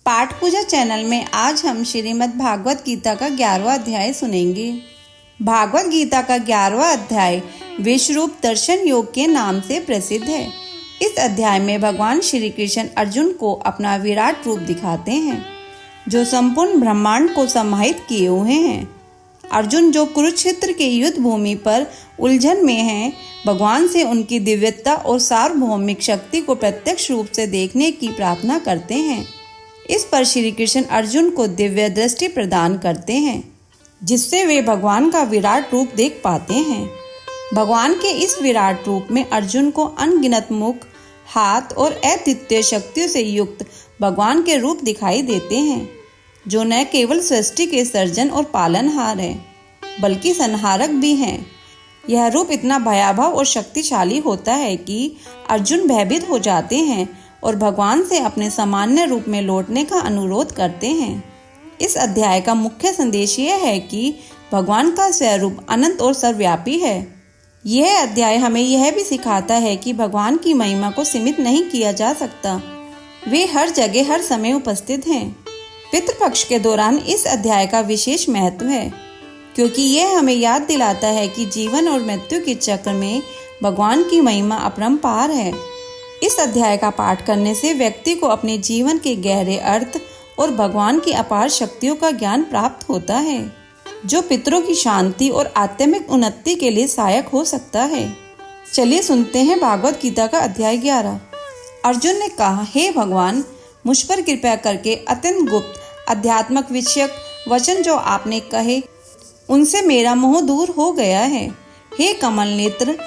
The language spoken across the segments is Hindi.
पाठ पूजा चैनल में आज हम श्रीमद् भागवत गीता का 11वां अध्याय सुनेंगे। भागवत गीता का 11वां अध्याय विश्वरूप दर्शन योग के नाम से प्रसिद्ध है। इस अध्याय में भगवान श्री कृष्ण अर्जुन को अपना विराट रूप दिखाते हैं, जो संपूर्ण ब्रह्मांड को समाहित किए हुए हैं। अर्जुन जो कुरुक्षेत्र के युद्ध भूमि पर उलझन में हैं, भगवान से उनकी दिव्यता और सार्वभौमिक शक्ति को प्रत्यक्ष रूप से देखने की प्रार्थना करते हैं। इस पर श्री कृष्ण अर्जुन को दिव्य दृष्टि प्रदान करते हैं, जिससे वे भगवान का विराट रूप देख पाते हैं। भगवान के इस विराट रूप में अर्जुन को अनगिनत मुख, हाथ और अद्वितीय शक्तियों से युक्त भगवान के रूप दिखाई देते हैं, जो न केवल सृष्टि के सर्जन और पालनहार है, बल्कि संहारक भी हैं। यह रूप इतना भयावह और शक्तिशाली होता है कि अर्जुन भयभीत हो जाते हैं और भगवान से अपने सामान्य रूप में लौटने का अनुरोध करते हैं। इस अध्याय का मुख्य संदेश यह है कि भगवान का स्वरूप अनंत और सर्वव्यापी है। यह अध्याय हमें यह भी सिखाता है कि भगवान की महिमा को सीमित नहीं किया जा सकता। वे हर जगह हर समय उपस्थित हैं। पितृपक्ष के दौरान इस अध्याय का विशेष महत्व है, क्योंकि यह हमें याद दिलाता है कि जीवन और मृत्यु के चक्र में भगवान की महिमा अपरंपार है। इस अध्याय का पाठ करने से व्यक्ति को अपने जीवन के गहरे अर्थ और भगवान की अपार शक्तियों का ज्ञान प्राप्त होता है, जो पितरों की शांति और आत्मिक उन्नति के लिए सहायक हो सकता है। चलिए सुनते हैं भागवत गीता का अध्याय 11। अर्जुन ने कहा, हे भगवान, मुझ पर कृपा करके अत्यंत गुप्त आध्यात्मिक विषयक वचन जो आपने कहे, उनसे मेरा मोह दूर हो गया है। हे कमल नेत्र,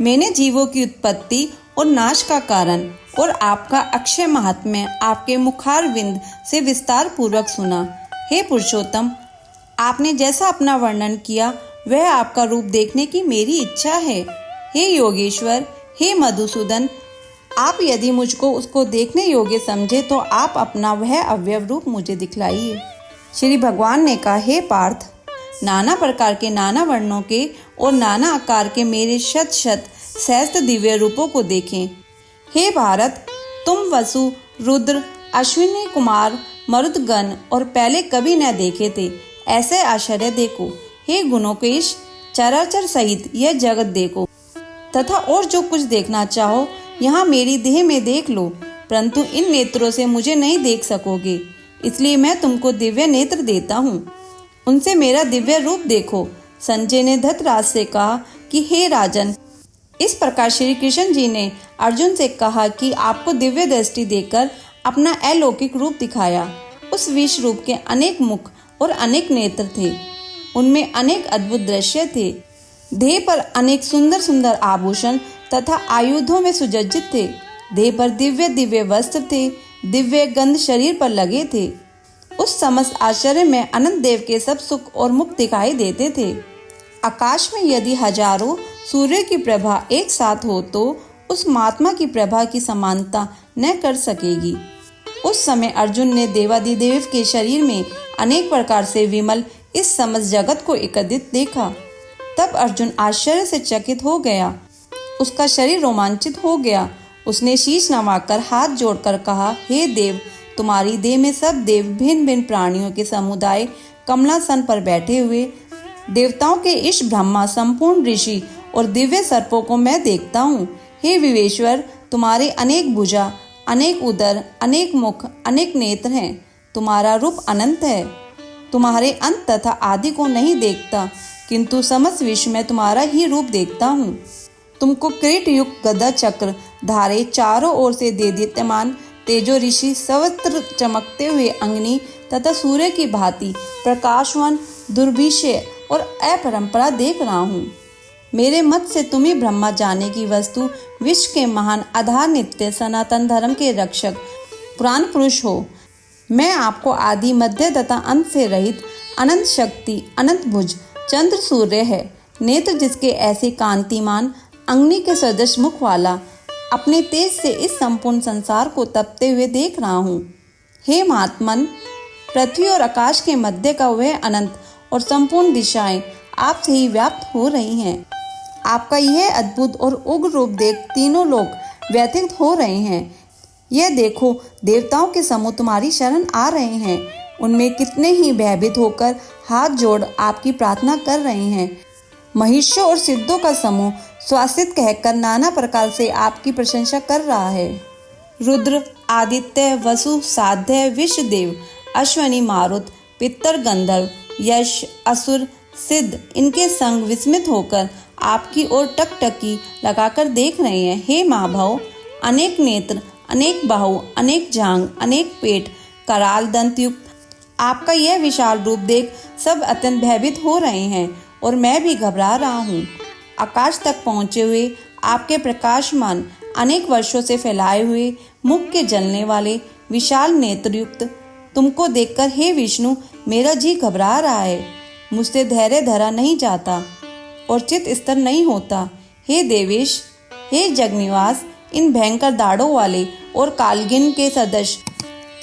मैंने जीवों की उत्पत्ति और नाश का कारण और आपका अक्षय महात्म्य आपके मुखारविंद से विस्तार पूर्वक सुना। हे पुरुषोत्तम, आपने जैसा अपना वर्णन किया वह आपका रूप देखने की मेरी इच्छा है। हे योगेश्वर, हे मधुसूदन, आप यदि मुझको उसको देखने योग्य समझे तो आप अपना वह अवयव रूप मुझे दिखलाइए। श्री भगवान ने कहा, हे पार्थ, नाना प्रकार के नाना वर्णों के और नाना आकार के मेरे शत शत सहस्त्र दिव्य रूपों को देखें। हे भारत, तुम वसु, रुद्र, अश्विनी कुमार, मरुदगण और पहले कभी न देखे थे ऐसे आश्चर्य देखो। हे गुणोकेश, चराचर सहित यह जगत देखो तथा और जो कुछ देखना चाहो यहाँ मेरी देह में देख लो, परंतु इन नेत्रों से मुझे नहीं देख सकोगे, इसलिए मैं तुमको दिव्य नेत्र देता हूँ, उनसे मेरा दिव्य रूप देखो। संजय ने धृतराज से कहा कि हे राजन, इस प्रकार श्री कृष्ण जी ने अर्जुन से कहा कि आपको दिव्य दृष्टि देकर अपना अलौकिक रूप दिखाया। उस विश्व रूप के अनेक मुख और अनेक नेत्र थे, उनमें अनेक अद्भुत दृश्य थे। देह पर अनेक सुंदर सुंदर आभूषण तथा आयुधों में सुसज्जित थे। देह पर दिव्य दिव्य वस्त्र थे, दिव्य गंध शरीर पर लगे थे। उस समस्त आश्चर्य में अनंत देव के सब सुख और मुख दिखाई देते थे। आकाश में यदि हजारों सूर्य की प्रभा एक साथ हो तो उस महात्मा की प्रभा की समानता न कर सकेगी। उस समय अर्जुन ने देवादिदेव के शरीर में अनेक प्रकार से विमल इस समस्त जगत को एकत्रित देखा। तब अर्जुन आश्चर्य से चकित हो गया, उसका शरीर रोमांचित हो गया। उसने शीश नवाकर हाथ जोड़कर कहा, हे देव, तुम्हारी देह में सब देव भिन्न भिन्न प्राणियों के समुदाय कमलासन पर बैठे हुए, देवताओं के ईश ब्रह्मा, संपूर्ण ऋषि और दिव्य सर्पों को मैं देखता हूँ। हे विवेश्वर, तुम्हारे अनेक भुजा, अनेक उदर, अनेक मुख, अनेक नेत्र हैं। तुम्हारा रूप अनंत है। तुम्हारे अंत तथा आदि को नहीं देखता, किंतु समस्त विश्व में तुम्हारा ही रूप देखता हूँ। तुमको किरीट युक्त गदा चक्र धारे चारों ओर से देदीप्यमान तेजो ऋषि, सर्वत्र चमकते हुए अग्नि तथा सूर्य की भांति प्रकाशवान, दुर्भिषय और अपरंपरा देख रहा हूँ। मेरे मत से तुम ही ब्रह्मा जाने की वस्तु, विश्व के महान आधार, नित्य सनातन धर्म के रक्षक, पुराण पुरुष हो। मैं आपको आदि मध्य तथा अंत से रहित अनंत शक्ति, अनंत भुज, चंद्र सूर्य है, नेत्र जिसके ऐसे कांतिमान, अग्नि के सदृश मुख वाला, अपने तेज से इस संपूर्ण संसार को तपते हुए देख रहा हूँ। हे महात्मन, पृथ्वी और आकाश के मध्य का वह अनंत और संपूर्ण दिशाएं आपसे ही व्याप्त हो रही हैं। आपका यह अद्भुत और उग्र रूप देख तीनों लोग व्यथित हो रहे हैं। यह देखो, देवताओं के समूह तुम्हारी शरण आ रहे हैं। उनमें कितने ही भयभीत होकर हाथ जोड़ आपकी प्रार्थना कर रहे हैं। महिषों और सिद्धों का समूह स्वासित कहकर नाना प्रकार से आपकी प्रशंसा कर रहा है। रुद्र, आदित्य, वसु, साध्य, विश्वदेव, अश्वनी, मारुत, पितर, गंधर्व, यश, असुर, सिद्ध इनके संग विस्मित होकर आपकी ओर टकटकी लगाकर देख रहे हैं। हे महाभव, अनेक नेत्र, अनेक बाहु, अनेक जांग, अनेक पेट, कराल दंत युक्त आपका यह विशाल रूप देख सब अत्यंत भयभीत हो रहे हैं और मैं भी घबरा रहा हूँ। आकाश तक पहुँचे हुए आपके प्रकाशमान अनेक वर्षों से फैलाए हुए मुख के जलने वाले विशाल नेत्रयुक्त तुमको देखकर हे विष्णु मेरा जी घबरा रहा है। मुझसे धैर्य धरा नहीं जाता और चित्त स्थिर नहीं होता। हे देवेश, हे जगनिवास, इन भयंकर दाढ़ों वाले और कालगिन के सदृश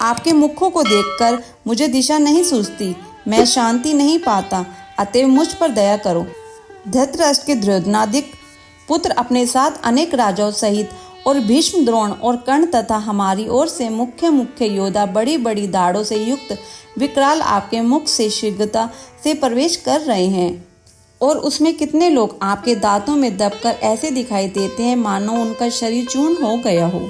आपके मुखों को देखकर मुझे दिशा नहीं सूझती, मैं शांति नहीं पाता, अतएव मुझ पर दया करो। धृतराष्ट्र के द्रोणादिक पुत्र अपने साथ अनेक राजाओं सहित और भीष्म, द्रोण और कर्ण तथा हमारी ओर से मुख्य मुख्य योद्धा बड़ी बड़ी दाढ़ों से युक्त विकराल आपके मुख से शीघ्रता से प्रवेश कर रहे हैं और उसमें कितने लोग आपके दांतों में दबकर ऐसे दिखाई देते हैं मानो उनका शरीर चूर्ण हो गया हो।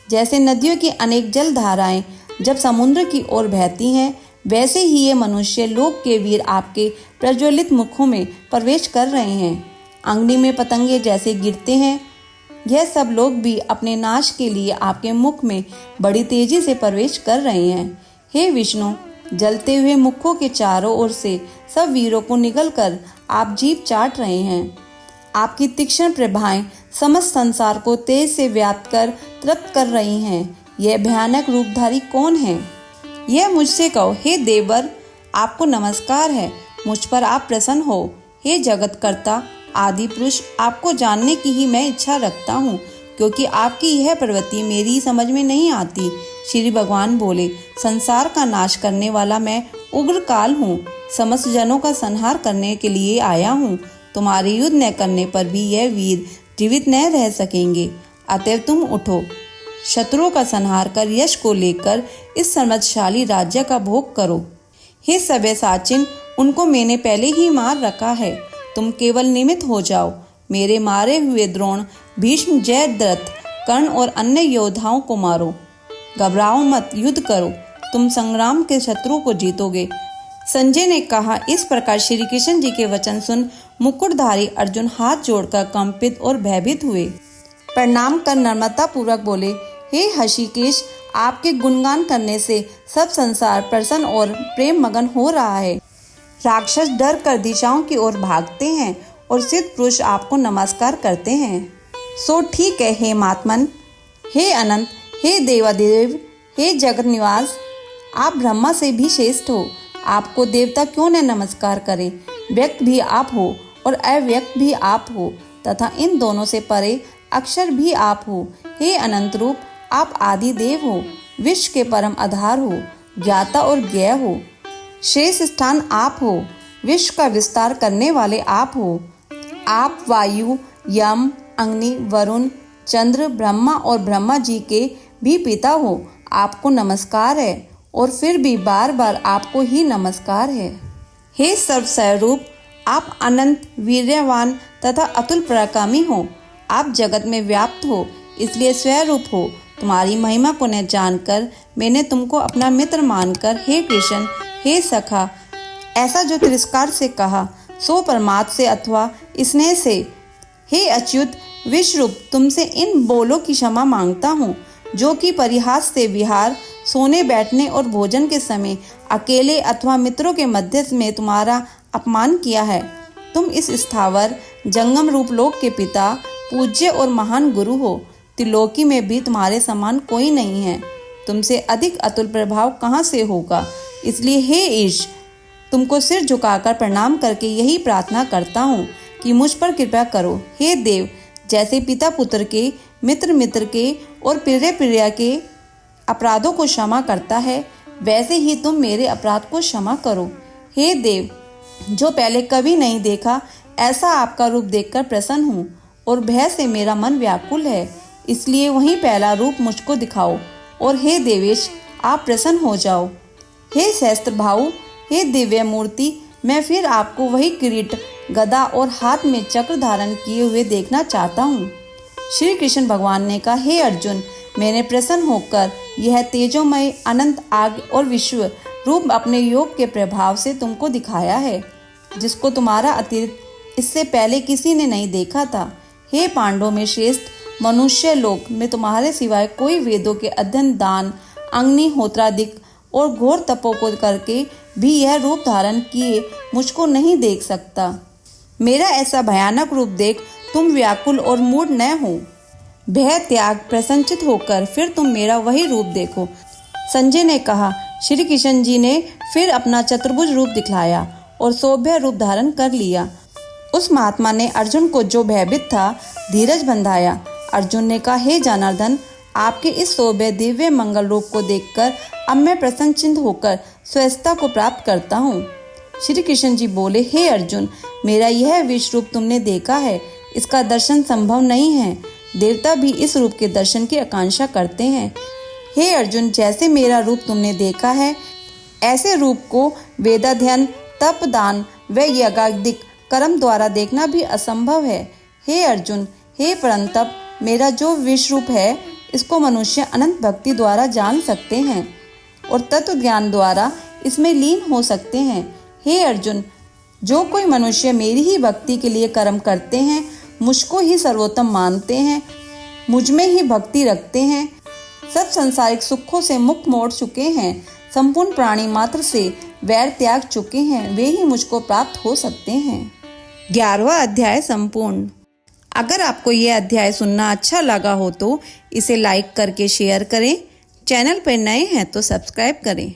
जैसे नदियों की अनेक जल धाराएं जब समुद्र की ओर बहती हैं, वैसे ही ये मनुष्य लोक के वीर आपके प्रज्वलित मुखों में प्रवेश कर रहे हैं। अंगनी में पतंगे जैसे गिरते हैं, यह सब लोग भी अपने नाश के लिए आपके मुख में बड़ी तेजी से प्रवेश कर रहे हैं। हे विष्णु, जलते हुए मुखों के चारों ओर से सब वीरों को निगलकर आप जीभ चाट रहे हैं। आपकी तीक्ष्ण प्रभाएं समस्त संसार को तेज से व्याप्त कर तृप्त कर रही हैं। यह भयानक रूपधारी कौन है? यह मुझसे कहो। हे देवर, आपको नमस्कार है, मुझ पर आप प्रसन्न हो। हे जगतकर्ता आदि पुरुष, आपको जानने की ही मैं इच्छा रखता हूँ, क्योंकि आपकी यह प्रवृत्ति मेरी समझ में नहीं आती। श्री भगवान बोले, संसार का नाश करने वाला मैं उग्र काल हूँ, समस्त जनों का संहार करने के लिए आया हूँ। तुम्हारे युद्ध न करने पर भी यह वीर जीवित न रह सकेंगे, अतएव तुम उठो, शत्रुओं का संहार कर यश को लेकर इस समृद्धशाली राज्य का भोग करो। हे सव्यसाचिन, उनको मैंने पहले ही मार रखा है, तुम केवल निमित्त हो जाओ। मेरे मारे हुए द्रोण, भीष्म, जयद्रथ, कर्ण और अन्य योद्धाओं को मारो। घबराओ मत, युद्ध करो, तुम संग्राम के शत्रु को जीतोगे। संजय ने कहा। इस प्रकार श्री कृष्ण जी के वचन सुन मुकुटधारी अर्जुन हाथ जोड़कर कंपित और भयभीत हुए। प्रणाम कर नम्रता पूर्वक बोले, हे हषिकेश, आपके गुणगान करने से सब संसार प्रसन्न और प्रेम मगन हो रहा है। राक्षस डर कर दिशाओं की ओर भागते हैं और सिद्ध पुरुष आपको नमस्कार करते हैं। सो ठीक है हे महात्मन, हे अनंत, हे देवादेव, हे जगत निवास, आप ब्रह्मा से भी श्रेष्ठ हो। आपको देवता क्यों न नमस्कार करें? व्यक्त भी आप हो और अव्यक्त भी आप हो तथा इन दोनों से परे अक्षर भी आप हो। हे अनंत रूप, आप आदि देव हो, विश्व के परम आधार हो, ज्ञाता और ज्ञेय हो, शेष स्थान आप हो, विश्व का विस्तार करने वाले आप हो। आप वायु, यम, अग्नि, वरुण, चंद्र, ब्रह्मा और ब्रह्मा जी के भी पिता हो। आपको नमस्कार है और फिर भी बार बार आपको ही नमस्कार है। हे सर्वस्वरूप, आप अनंत, वीर्यवान तथा अतुल पराक्रमी हो। आप जगत में व्याप्त हो, इसलिए स्वरूप हो। तुम्हारी महिमा को न जानकर मैंने तुमको अपना मित्र मानकर हे कृष्ण, हे सखा, ऐसा जो तिरस्कार से कहा सो परमात्म से अथवा स्नेह से। हे अच्युत विश्वरूप, तुमसे इन बोलों की क्षमा मांगता हूँ जो कि परिहास से विहार, सोने बैठने और भोजन के समय अकेले अथवा मित्रों के मध्य में तुम्हारा अपमान किया है। तुम इस स्थावर जंगम रूप लोक के पिता, पूज्य और महान गुरु हो। त्रिलोकी में भी तुम्हारे समान कोई नहीं है। तुमसे अधिक अतुल प्रभाव कहाँ से होगा? इसलिए हे ईश, तुमको सिर झुकाकर प्रणाम करके यही प्रार्थना करता हूँ कि मुझ पर कृपा करो। हे देव, जैसे पिता पुत्र के, मित्र मित्र के और प्रिय प्रिया के अपराधों को क्षमा करता है, वैसे ही तुम मेरे अपराध को क्षमा करो। हे देव, जो पहले कभी नहीं देखा ऐसा आपका रूप देखकर प्रसन्न हूँ और भय से मेरा मन व्याकुल है, इसलिए वही पहला रूप मुझको दिखाओ। और हे देवेश आप प्रसन्न हो जाओ। हे सहस्त्र भाऊ, हे दिव्य मूर्ति, मैं फिर आपको वही किरीट, गदा और हाथ में चक्र धारण किए हुए देखना चाहता हूँ। श्री कृष्ण भगवान ने कहा, हे अर्जुन, मैंने प्रसन्न होकर यह तेजोमय अनंत आग और विश्व रूप अपने योग के प्रभाव से तुमको दिखाया है, जिसको तुम्हारा अतिरिक्त इससे पहले किसी ने नहीं देखा था। हे पांडवों में श्रेष्ठ, मनुष्य लोक में तुम्हारे सिवाय कोई वेदों के अध्ययन, दान, अग्निहोत्रादिक और घोर तपों को करके भी यह रूप धारण किए मुझको नहीं देख सकता। मेरा ऐसा भयानक रूप देख तुम व्याकुल और मूढ़ न हो। भय त्याग प्रसन्नचित होकर फिर तुम मेरा वही रूप देखो। संजय ने कहा, श्री कृष्ण जी ने फिर अपना चतुर्भुज रूप दिखलाया और सौभ्य रूप धारण कर लिया। उस महात्मा ने अर्जुन को जो भयभीत था धीरज बंधाया। अर्जुन ने कहा, हे जनार्दन, आपके इस सौभ्य दिव्य मंगल रूप को देखकर अब मैं प्रसन्नचित्त होकर स्वस्थता को प्राप्त करता हूँ। श्री कृष्ण जी बोले, हे अर्जुन, मेरा यह विश्व रूप तुमने देखा है, इसका दर्शन संभव नहीं है। देवता भी इस रूप के दर्शन की आकांक्षा करते हैं। हे अर्जुन, जैसे मेरा रूप तुमने देखा है, ऐसे रूप को वेदाध्ययन, तप, दान व यज्ञादिक कर्म द्वारा देखना भी असंभव है। हे अर्जुन, हे परंतप, मेरा जो विश्व रूप है, इसको मनुष्य अनंत भक्ति द्वारा जान सकते हैं और तत्व ज्ञान द्वारा इसमें लीन हो सकते हैं। हे अर्जुन, जो कोई मनुष्य मेरी ही भक्ति के लिए कर्म करते हैं, मुझको ही सर्वोत्तम मानते हैं, मुझ में ही भक्ति रखते हैं, सब संसारिक सुखों से मुक्त मोड़ चुके हैं, संपूर्ण प्राणी मात्र से वैर त्याग चुके हैं, वे ही मुझको प्राप्त हो सकते हैं। 11वां अध्याय संपूर्ण। अगर आपको यह अध्याय सुनना अच्छा लगा हो तो इसे लाइक करके शेयर करें। चैनल पर नए हैं तो सब्सक्राइब करें।